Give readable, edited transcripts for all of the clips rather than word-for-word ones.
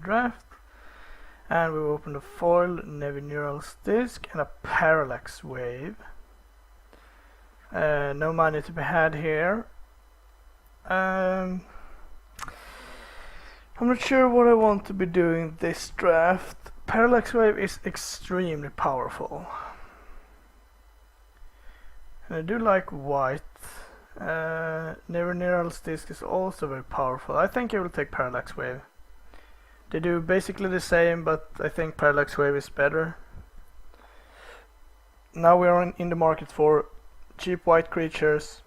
draft. And we open the foil Nevinural's disc and a parallax wave. No money to be had here. I'm not sure what I want to be doing this draft. Parallax wave is extremely powerful. And I do like white. Nevinural's disc is also very powerful. I think I will take parallax wave. They do basically the same, but I think parallax wave is better. Now we are in the market for cheap white creatures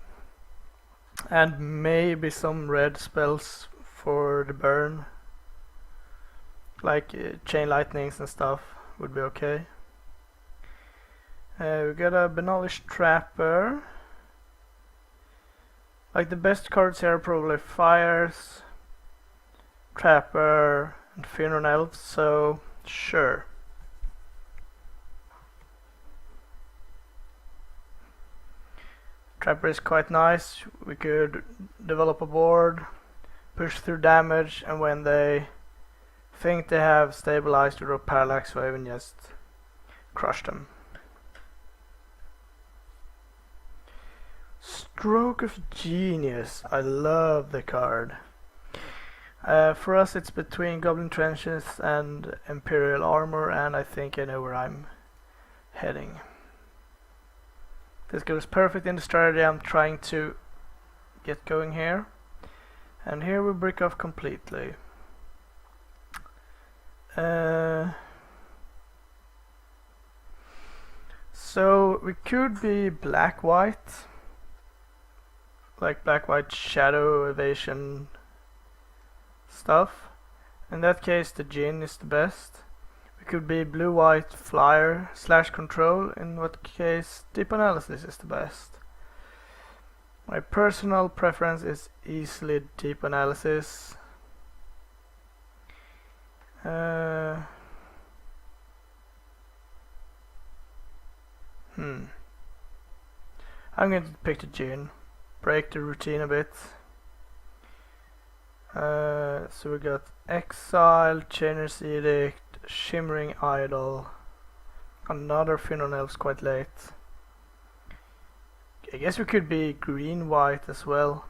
and maybe some red spells for the burn, like chain lightnings and stuff would be okay. We got a Benolosh Trapper. Like the best cards here are probably Fires, Trapper and Funeral Elves, so sure. Trapper is quite nice. We could develop a board, push through damage, and when they think they have stabilized, we draw parallax wave and just crush them. Stroke of Genius. I love the card. For us it's between Goblin Trenches and Imperial Armor, and I think I know where I'm heading. This goes perfect in the strategy I'm trying to get going here. And here we break off completely. So we could be black-white. Like black-white shadow evasion stuff. In that case the Djinn is the best. We could be blue-white flyer / control, in what case deep analysis is the best. My personal preference is easily deep analysis. I'm going to pick the Djinn. Break the routine a bit. So we got Exile, Chainer's Edict, Shimmering Idol, another Funeral Elves quite late. I guess we could be green-white as well.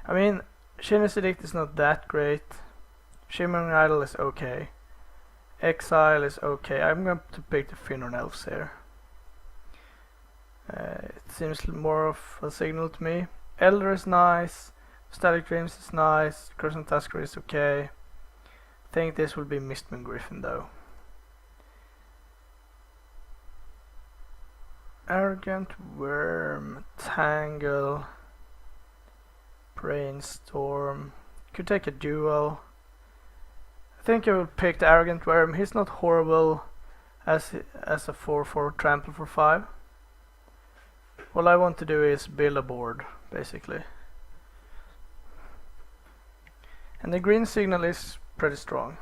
I mean, Chainer's Edict is not that great. Shimmering Idol is okay. Exile is okay. I'm going to pick the Funeral Elves here. It seems more of a signal to me. Elder is nice. Static Dreams is nice. Crimson Tusker is okay. I think this will be Mistman Griffin though. Arrogant Worm, Tangle, Brainstorm. Could take a duel. I think I will pick the Arrogant Worm. He's not horrible as a 4/4 trample for 5. All I want to do is build a board, basically. And the green signal is pretty strong.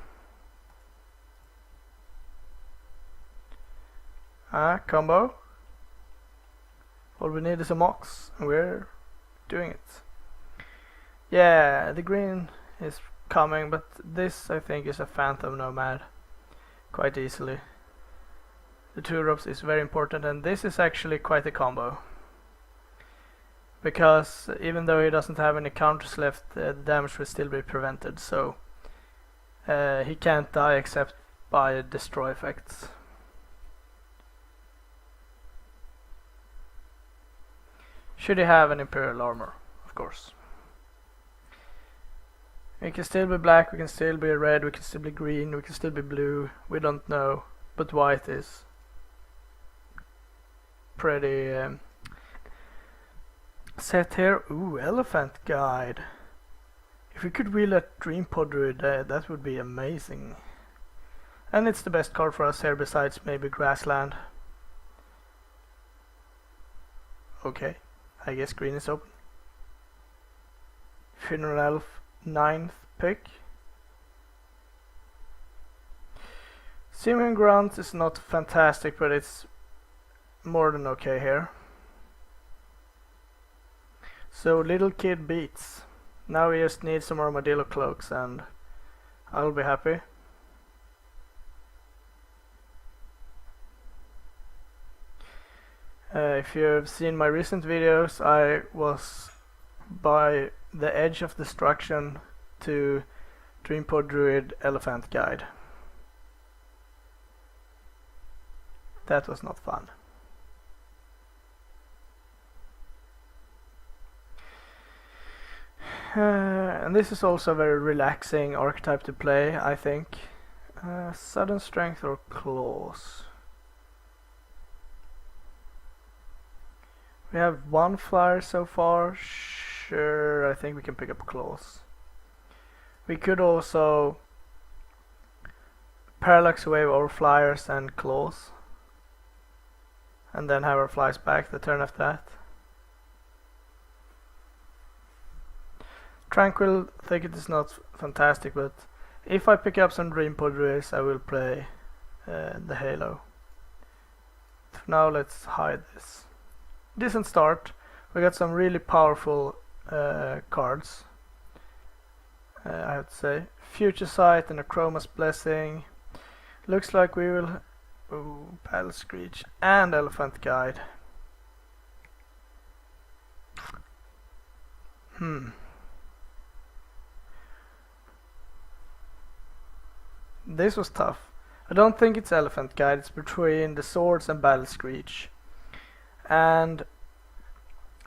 Combo. All we need is a Mox, and we're doing it. Yeah, the green is coming, but this I think is a Phantom Nomad quite easily. The 2-drops is very important, and this is actually quite a combo. Because even though he doesn't have any counters left, the damage will still be prevented, so he can't die except by destroy effects. Should he have an Imperial Armor, of course. We can still be black, we can still be red, we can still be green, we can still be blue, we don't know, but white is pretty set here. Ooh, Elephant Guide. If we could wheel a Dream Pod Druid, that would be amazing. And it's the best card for us here besides maybe Grassland. Okay, I guess green is open. Funeral Elf, 9th pick. Simeon Grunt is not fantastic, but it's more than okay here. So Little Kid beats. Now we just need some Armadillo Cloaks and I'll be happy. If you've seen my recent videos, I was by the edge of destruction to Dreamport Druid Elephant Guide. That was not fun. And this is also a very relaxing archetype to play, I think. Sudden Strength or Claws. We have one flyer so far. Sure, I think we can pick up Claws. We could also Parallax Wave our flyers and Claws, and then have our flies back the turn after that. Tranquil Thicket is not fantastic, but if I pick up some Dreamport Druids, I will play the Halo. For now, let's hide this. Decent start. We got some really powerful cards, I have to say. Future Sight and a Chroma's Blessing. Looks like we will... Ooh, Battle Screech and Elephant Guide. This was tough. I don't think it's Elephant Guide, it's between the Swords and Battle Screech. And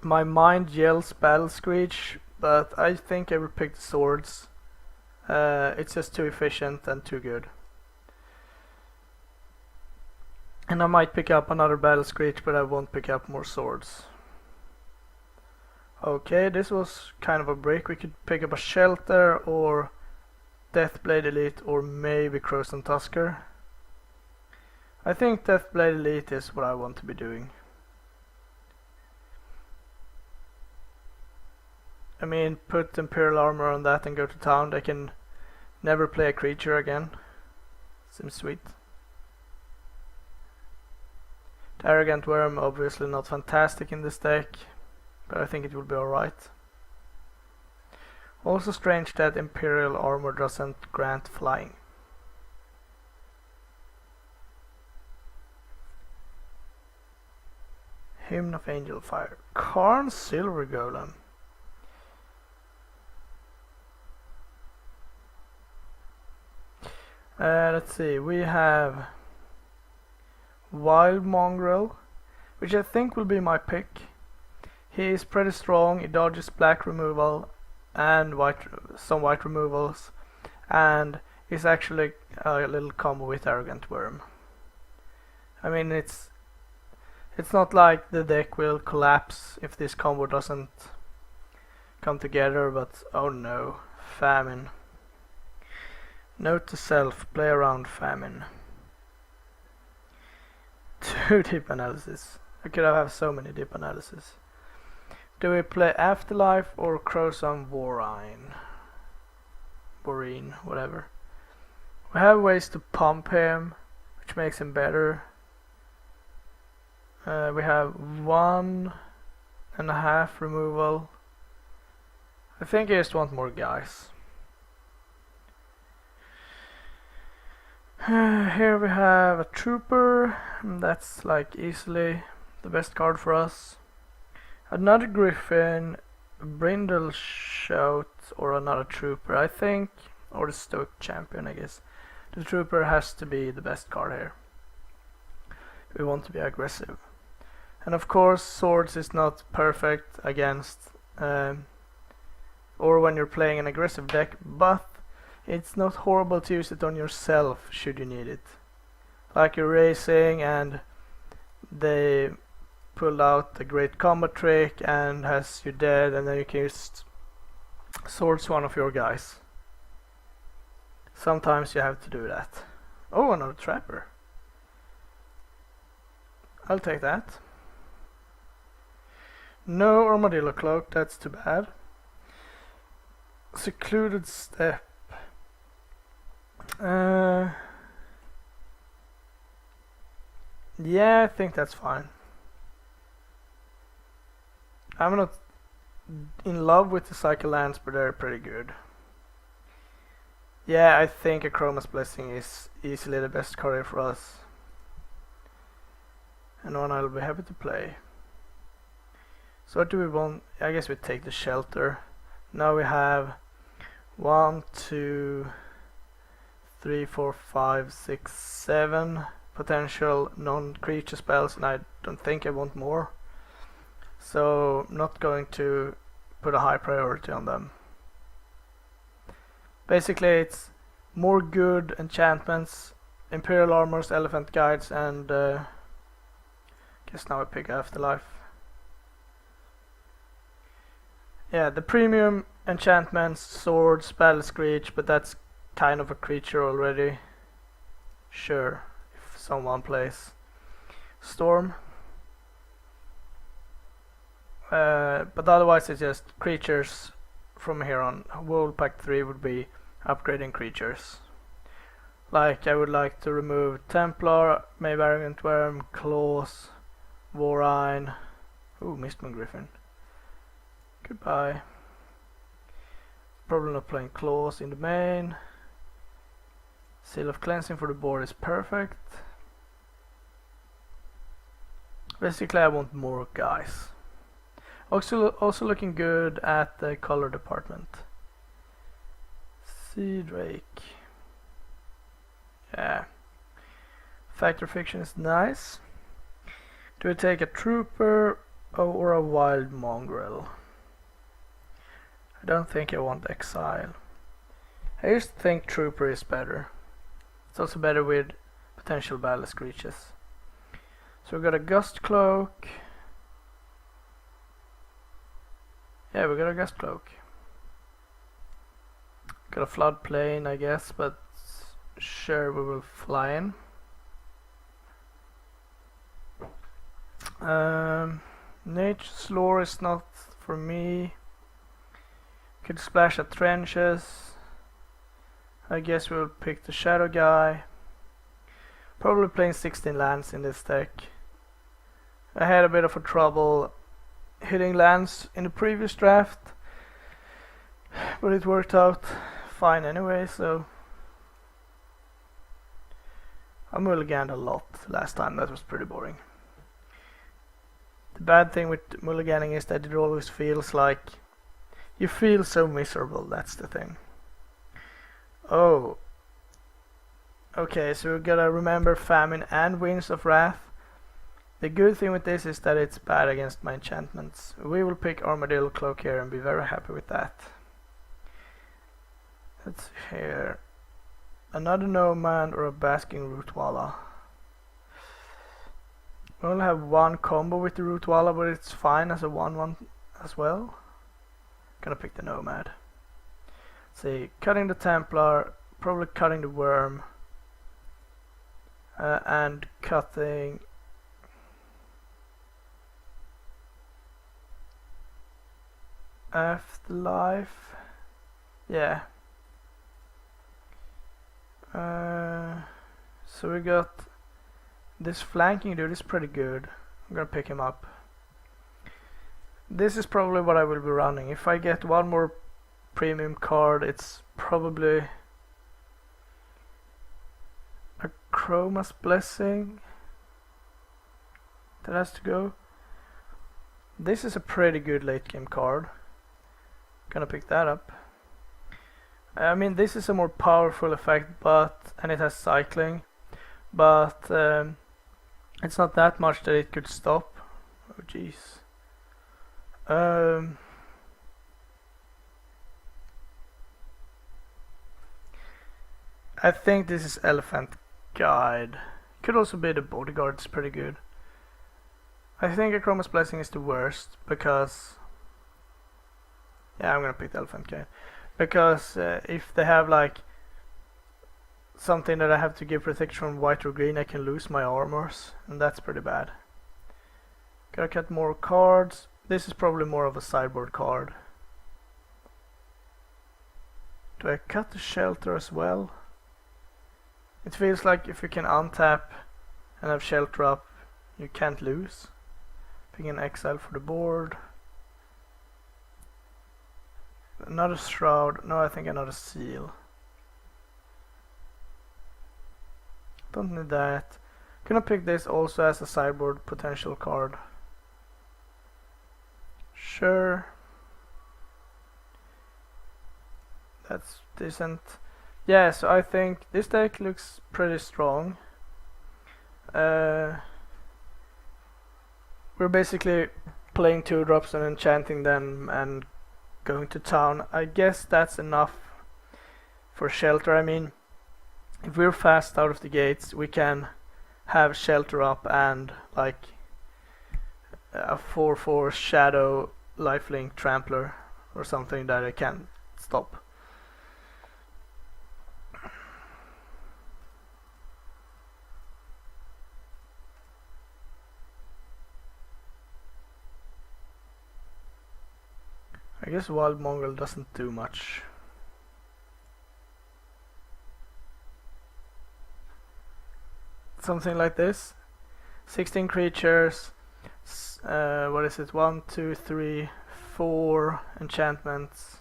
my mind yells Battle Screech, but I think I will pick the Swords. It's just too efficient and too good. And I might pick up another Battle Screech, but I won't pick up more Swords. Okay, this was kind of a break. We could pick up a Shelter or Deathblade Elite or maybe Croson Tusker. I think Deathblade Elite is what I want to be doing. I mean, put Imperial Armor on that and go to town. They can never play a creature again. Seems sweet. The Arrogant Worm, obviously not fantastic in this deck, but I think it will be alright. Also strange that Imperial Armor doesn't grant flying. Hymn of Angel Fire. Karn Silver Golem. Let's see, we have Wild Mongrel, which I think will be my pick. He is pretty strong, he dodges black removal and some white removals, and is actually a little combo with Arrogant Worm. I mean, it's not like the deck will collapse if this combo doesn't come together, but oh no, Famine. Note to self, play around Famine. 2 deep analysis. I could have so many deep analysis. Do we play Afterlife or Croson Vorine? Vorine, whatever. We have ways to pump him, which makes him better. We have 1.5 removal. I think I just want more guys. Here we have a Trooper, and that's like easily the best card for us. Another Griffin, Brindle Shout, or another Trooper, I think, or the Stoke Champion, I guess. The Trooper has to be the best card here. We want to be aggressive. And of course, Swords is not perfect against, or when you're playing an aggressive deck, but it's not horrible to use it on yourself should you need it. Like you're racing and they pull out a great combo trick and has you dead, and then you can use Swords one of your guys. Sometimes you have to do that. Oh, another Trapper. I'll take that. No Armadillo Cloak, that's too bad. Secluded Step. Yeah, I think that's fine. I'm not in love with the Cycle Lands, but they're pretty good. Yeah, I think a Chroma's Blessing is easily the best card here for us. and one I'll be happy to play. So what do we want? I guess we take the shelter. Now we have 1, 2, 3, 4, 5, 6, 7 potential non-creature spells, and I don't think I want more. So I'm not going to put a high priority on them. Basically it's more good enchantments, Imperial Armors, Elephant Guides, and guess now I pick Afterlife. Yeah, the premium enchantments, Sword, Spell Screech, but that's kind of a creature already. Sure, if someone plays Storm. But otherwise it's just creatures from here on. World Pack 3 would be upgrading creatures. Like I would like to remove Templar, maybe Arrogant Worm, Claws, Warine. Ooh, Mistman Griffin. Goodbye. Probably not playing Claws in the main. Seal of Cleansing for the board is perfect. Basically I want more guys. Also looking good at the color department. Sea Drake. Yeah. Factor Fiction is nice. Do we take a Trooper or a Wild Mongrel? I don't think I want Exile. I used to think Trooper is better. It's also better with potential Battle Screeches. So we got a Gust Cloak. Yeah, we got a Gust Cloak. Got a Floodplain, I guess, but sure, we will fly in. Nature's Lore is not for me. Could splash at Trenches. I guess we'll pick the Shadow guy. Probably playing 16 lands in this deck. I had a bit of a trouble hitting lands in the previous draft, but it worked out fine anyway, so I mulliganed a lot last time. That was pretty boring. The bad thing with mulliganing is that it always feels like you feel so miserable. That's the thing. Oh, okay, so we gotta remember Famine and Winds of Wrath. The good thing with this is that it's bad against my enchantments. We will pick Armadillo Cloak here and be very happy with that. Let's see here. Another Nomad or a Basking Rootwalla. We only have one combo with the Rootwalla, but it's fine as a 1/1 as well. Gonna pick the Nomad. Let's see, cutting the Templar, probably cutting the Worm, and cutting Afterlife. Yeah. So we got this flanking dude is pretty good. I'm gonna pick him up. This is probably what I will be running. If I get one more premium card, it's probably a Chroma's Blessing that has to go. This is a pretty good late game card. Gonna pick that up. I mean, this is a more powerful effect, and it has cycling, but it's not that much that it could stop. Oh jeez. I think this is Elephant Guide. Could also be the Bodyguard, it's pretty good. I think a Chroma's Blessing is the worst because, yeah, I'm gonna pick the Elephant Guide. Because if they have like something that I have to give protection from white or green, I can lose my armors, and that's pretty bad. Gotta cut more cards. This is probably more of a sideboard card. Do I cut the Shelter as well? It feels like if you can untap and have Shelter up, you can't lose. Pick an Exile for the board. Another Shroud. No, I think another Seal. Don't need that. Gonna pick this also as a sideboard potential card. Sure. That's decent. Yeah, so I think this deck looks pretty strong. We're basically playing 2-drops and enchanting them and going to town. I guess that's enough for shelter. I mean, if we're fast out of the gates, we can have shelter up and like a 4/4 shadow lifelink trampler or something that I can stop. I guess Wild Mongrel doesn't do much. Something like this. 16 creatures. What is it? 1, 2, 3, 4 enchantments.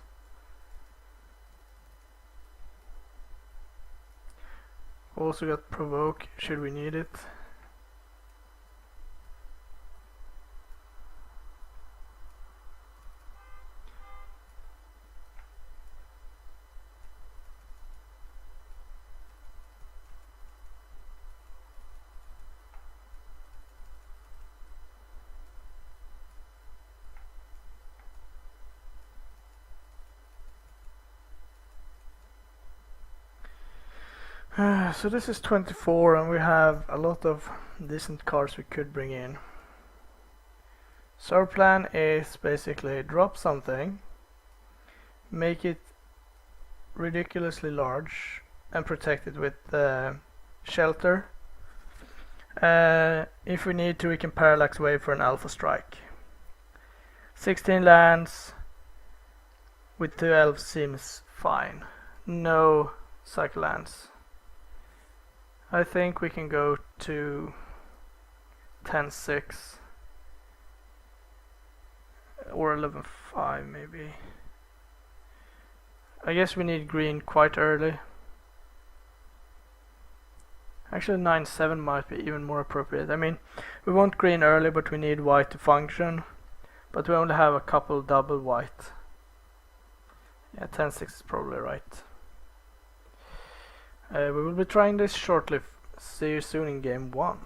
Also got Provoke, should we need it. So this is 24 and we have a lot of decent cards we could bring in. So our plan is basically drop something, make it ridiculously large and protect it with shelter. If we need to, we can Parallax Wave for an Alpha Strike. 16 lands with 2 elves seems fine. No cycle lands. I think we can go to 10-6 or 11-5 maybe. I guess we need green quite early. Actually 9-7 might be even more appropriate. I mean, we want green early but we need white to function. But we only have a couple double white. Yeah, 10-6 is probably right. We will be trying this shortly. See you soon in game 1.